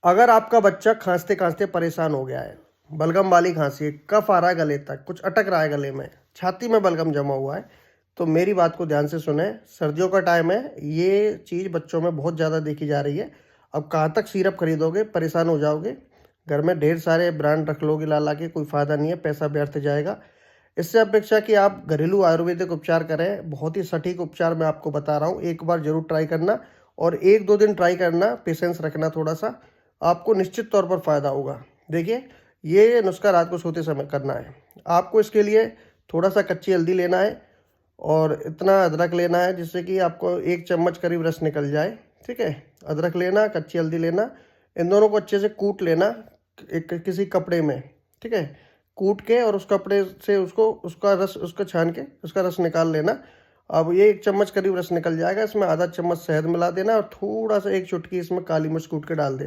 अगर आपका बच्चा खांसते-खांसते परेशान हो गया है, बलगम वाली खांसी है, कफ आ रहा है गले तक, कुछ अटक रहा है गले में, छाती में बलगम जमा हुआ है, तो मेरी बात को ध्यान से सुनें। सर्दियों का टाइम है, ये चीज़ बच्चों में बहुत ज़्यादा देखी जा रही है। अब कहाँ तक सिरप खरीदोगे, परेशान हो जाओगे। घर में ढेर सारे ब्रांड रख लोगे ला-ला के, कोई फ़ायदा नहीं है, पैसा व्यर्थ जाएगा। इससे अपेक्षा कि आप घरेलू आयुर्वेदिक उपचार करें, बहुत ही सटीक उपचार मैं आपको बता रहा हूँ। एक बार ज़रूर ट्राई करना और 1-2 दिन ट्राई करना, पेशेंस रखना थोड़ा-सा, आपको निश्चित तौर पर फ़ायदा होगा। देखिए, ये नुस्खा रात को सोते समय करना है। आपको इसके लिए थोड़ा-सा कच्ची हल्दी लेना है और इतना अदरक लेना है जिससे कि आपको 1 चम्मच करीब रस निकल जाए, ठीक है? अदरक लेना, कच्ची हल्दी लेना, इन दोनों को अच्छे से कूट लेना एक किसी कपड़े में, ठीक है? कूट के और उस कपड़े से उसको छान के उसका रस निकाल लेना। अब ये 1 चम्मच करीब रस निकल जाएगा, इसमें आधा चम्मच शहद मिला देना और थोड़ा-सा 1 चुटकी इसमें काली मिर्च कूट के डाल देना।